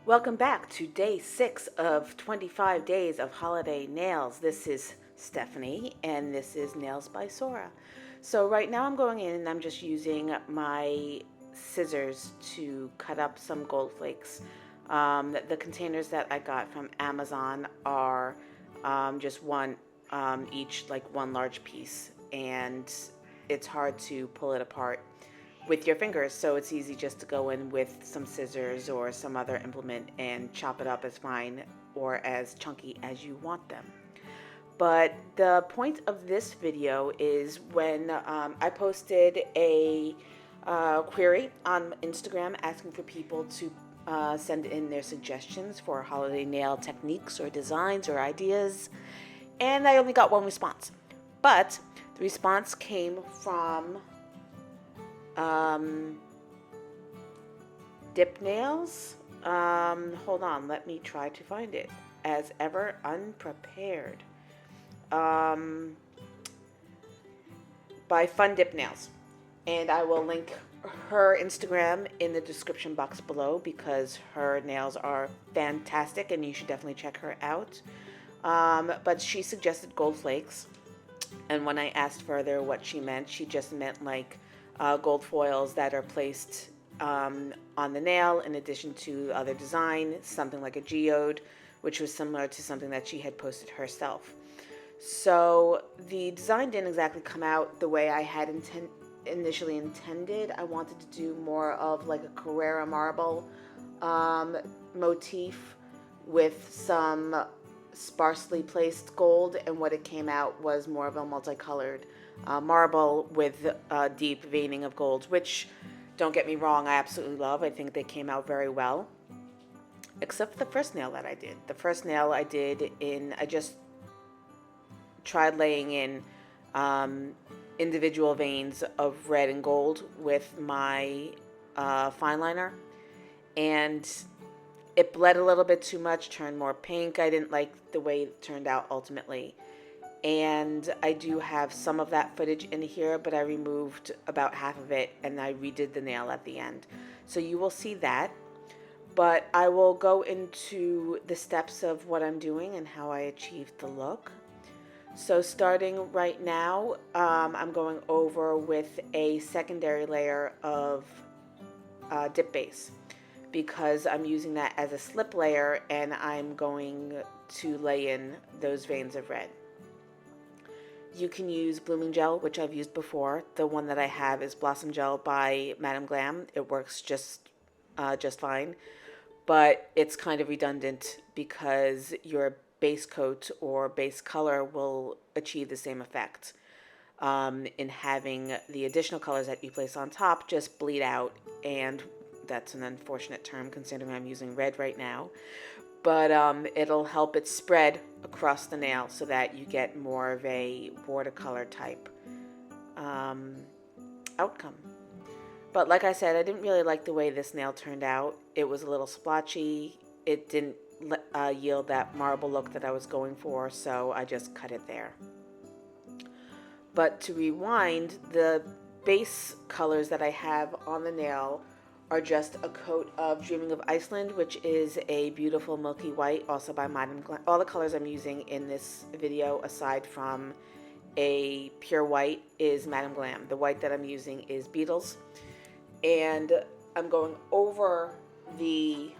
Welcome back to day 6 of 25 days of holiday nails. This is Stephanie and this is Nails by Sora. So right now I'm going in and I'm just using my scissors to cut up some gold flakes. The containers that I got from Amazon are just one each, like one large piece, and it's hard to pull it apart with your fingers, so it's easy just to go in with some scissors or some other implement and chop it up as fine or as chunky as you want them. But the point of this video is when I posted a query on Instagram asking for people to send in their suggestions for holiday nail techniques or designs or ideas, and I only got one response. But the response came from dip nails. Hold on, let me try to find it. As ever, unprepared. By Fun Dip Nails. And I will link her Instagram in the description box below because her nails are fantastic and you should definitely check her out. But she suggested gold flakes. And when I asked further what she meant, she just meant like gold foils that are placed on the nail in addition to other design, something like a geode, which was similar to something that she had posted herself. So the design didn't exactly come out the way I had initially intended. I wanted to do more of like a Carrara marble motif with some sparsely placed gold, and what it came out was more of a multicolored marble with deep veining of gold, which, don't get me wrong, I absolutely love. I think they came out very well, except for the first nail that I did. The first nail I did I just tried laying in individual veins of red and gold with my fine liner, and it bled a little bit too much, turned more pink. I didn't like the way it turned out ultimately. And I do have some of that footage in here, but I removed about half of it and I redid the nail at the end. So you will see that. But I will go into the steps of what I'm doing and how I achieved the look. So starting right now, I'm going over with a secondary layer of dip base, because I'm using that as a slip layer and I'm going to lay in those veins of red. You can use blooming gel, which I've used before. The one that I have is Blossom Gel by Glam. It works just fine, but it's kind of redundant because your base coat or base color will achieve the same effect in having the additional colors that you place on top just bleed out, and that's an unfortunate term considering I'm using red right now, but it'll help it spread across the nail so that you get more of a watercolor type outcome. But like I said, I didn't really like the way this nail turned out. It was a little splotchy. It didn't yield that marble look that I was going for, so I just cut it there. But to rewind, the base colors that I have on the nail are just a coat of Dreaming of Iceland, which is a beautiful milky white, also by Glam. All the colors I'm using in this video, aside from a pure white, is Glam. The white that I'm using is Beetles. And I'm going over the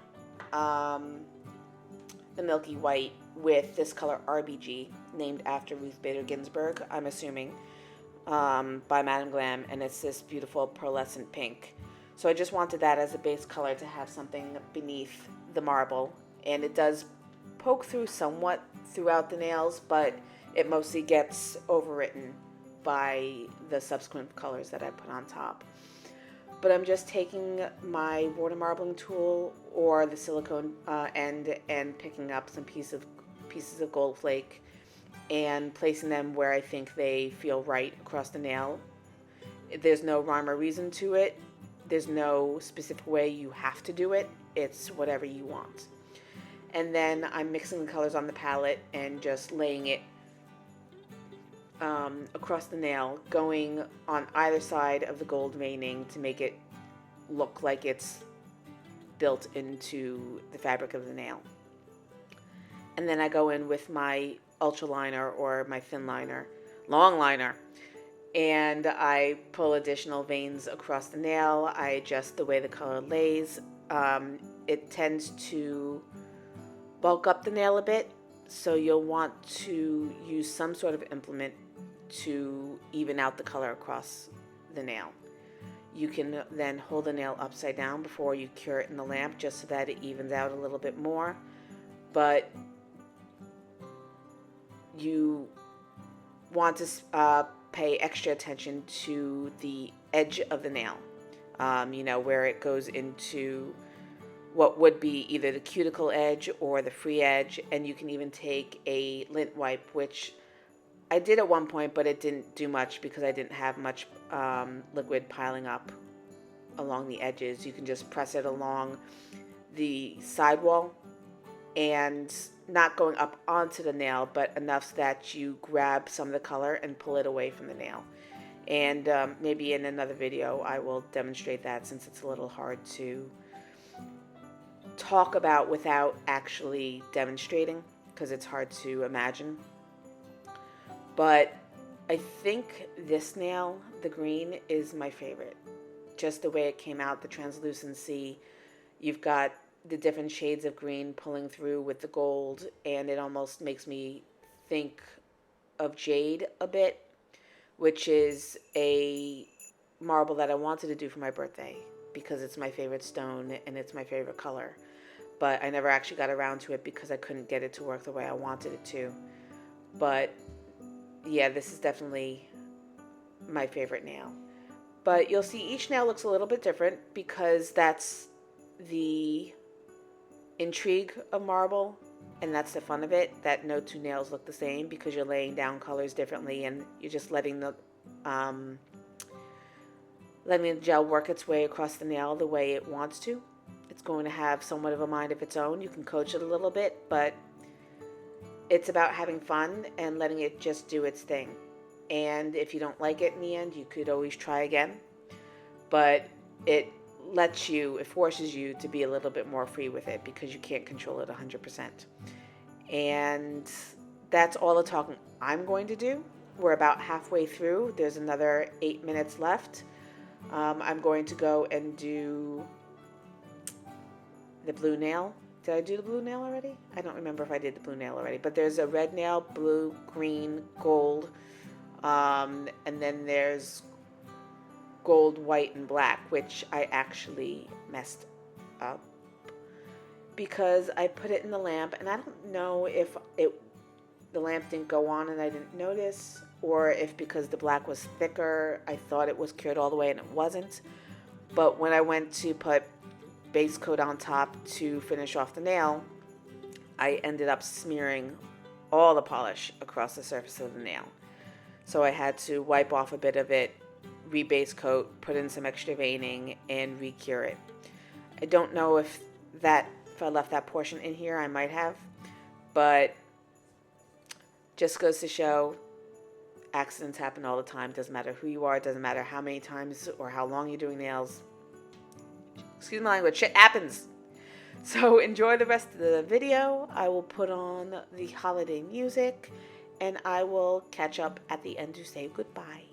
milky white with this color RBG, named after Ruth Bader Ginsburg, I'm assuming, by Glam, and it's this beautiful pearlescent pink. So I just wanted that as a base color to have something beneath the marble. And it does poke through somewhat throughout the nails, but it mostly gets overwritten by the subsequent colors that I put on top. But I'm just taking my water marbling tool or the silicone end and picking up some pieces of gold flake and placing them where I think they feel right across the nail. There's no rhyme or reason to it. There's no specific way you have to do it. It's whatever you want. And then I'm mixing the colors on the palette and just laying it across the nail, going on either side of the gold veining to make it look like it's built into the fabric of the nail. And then I go in with my ultra liner or my thin liner, long liner, and I pull additional veins across the nail. I adjust the way the color lays. It tends to bulk up the nail a bit, so you'll want to use some sort of implement to even out the color across the nail. You can then hold the nail upside down before you cure it in the lamp, just so that it evens out a little bit more. But you want to pay extra attention to the edge of the nail, where it goes into what would be either the cuticle edge or the free edge. And you can even take a lint wipe, which I did at one point, but it didn't do much because I didn't have much liquid piling up along the edges. You can just press it along the sidewall and not going up onto the nail, but enough that you grab some of the color and pull it away from the nail. And maybe in another video I will demonstrate that, since it's a little hard to talk about without actually demonstrating, because it's hard to imagine. But I think this nail, the green, is my favorite. Just the way it came out, the translucency. You've got the different shades of green pulling through with the gold, and it almost makes me think of jade a bit, which is a marble that I wanted to do for my birthday because it's my favorite stone and it's my favorite color. But I never actually got around to it because I couldn't get it to work the way I wanted it to. But yeah, this is definitely my favorite nail. But you'll see each nail looks a little bit different, because that's the intrigue of marble, and that's the fun of it, that no two nails look the same, because you're laying down colors differently and you're just letting the gel work its way across the nail the way it wants to. It's going to have somewhat of a mind of its own. You can coach it a little bit, but it's about having fun and letting it just do its thing. And if you don't like it in the end, you could always try again. But it forces you to be a little bit more free with it, because you can't control it 100%. And that's all the talking I'm going to do. We're about halfway through. There's another 8 minutes left. I'm going to go and do the blue nail. Did I do the blue nail already? I don't remember if I did the blue nail already, but there's a red nail, blue, green, gold, and then there's gold, white, and black, which I actually messed up because I put it in the lamp, and I don't know if the lamp didn't go on and I didn't notice, or if because the black was thicker I thought it was cured all the way and it wasn't. But when I went to put base coat on top to finish off the nail, I ended up smearing all the polish across the surface of the nail. So I had to wipe off a bit of it, re-base coat, put in some extra veining, and re-cure it. I don't know if I left that portion in here, I might have, but just goes to show accidents happen all the time. Doesn't matter who you are, doesn't matter how many times or how long you're doing nails. Excuse my language, shit happens. So enjoy the rest of the video. I will put on the holiday music, and I will catch up at the end to say goodbye.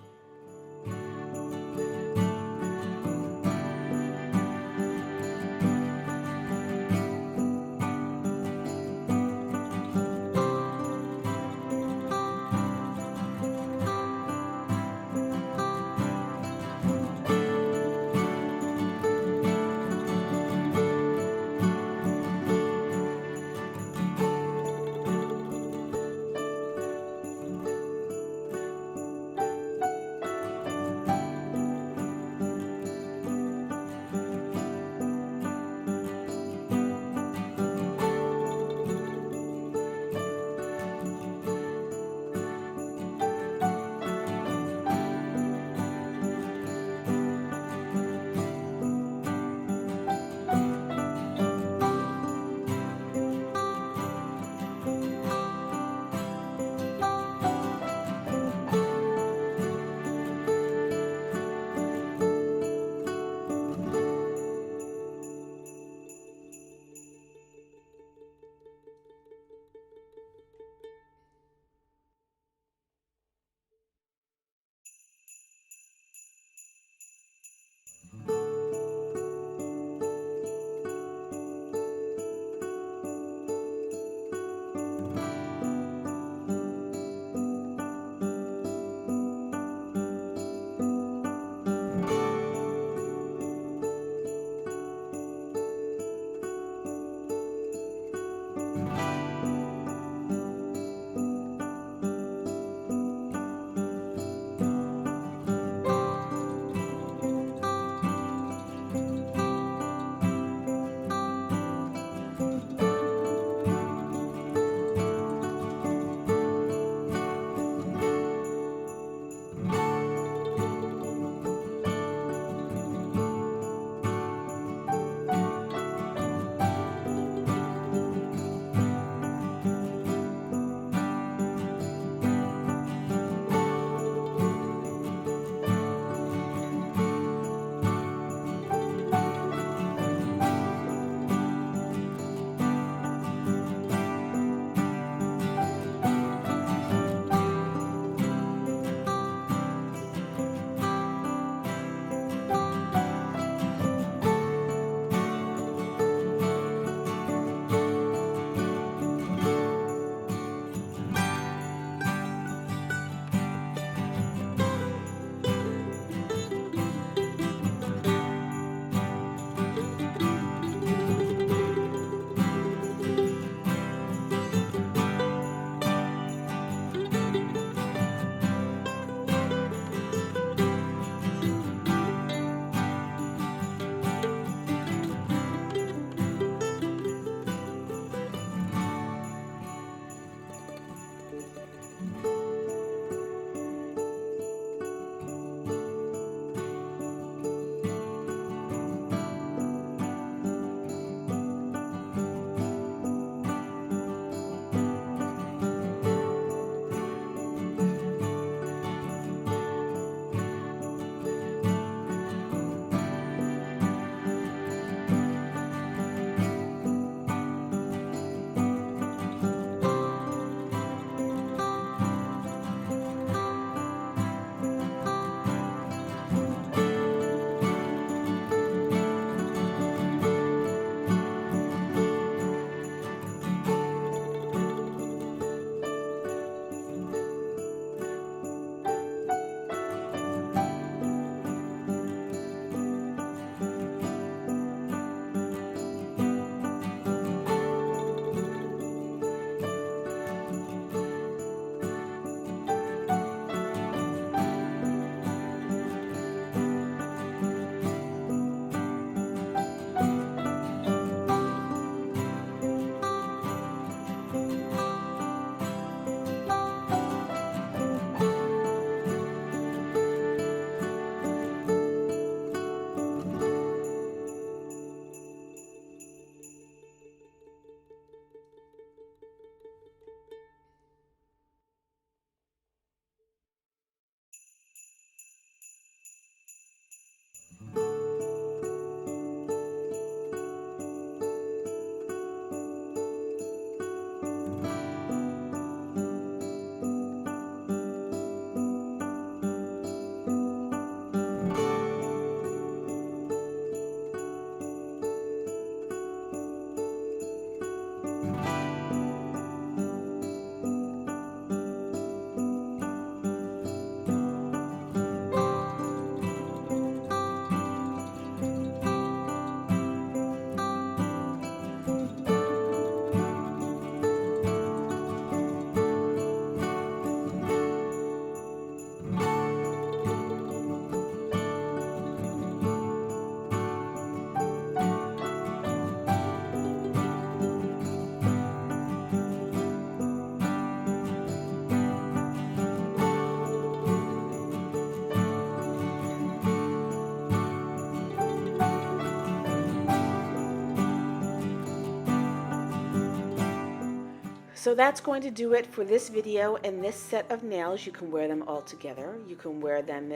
So that's going to do it for this video and this set of nails. You can wear them all together. You can wear them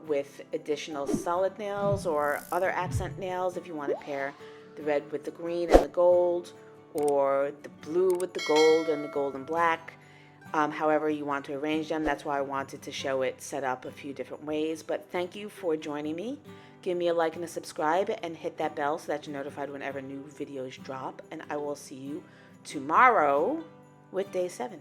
with additional solid nails or other accent nails if you want to pair the red with the green and the gold, or the blue with the gold and black. However you want to arrange them. That's why I wanted to show it set up a few different ways. But thank you for joining me. Give me a like and a subscribe, and hit that bell so that you're notified whenever new videos drop. And I will see you tomorrow with day 7.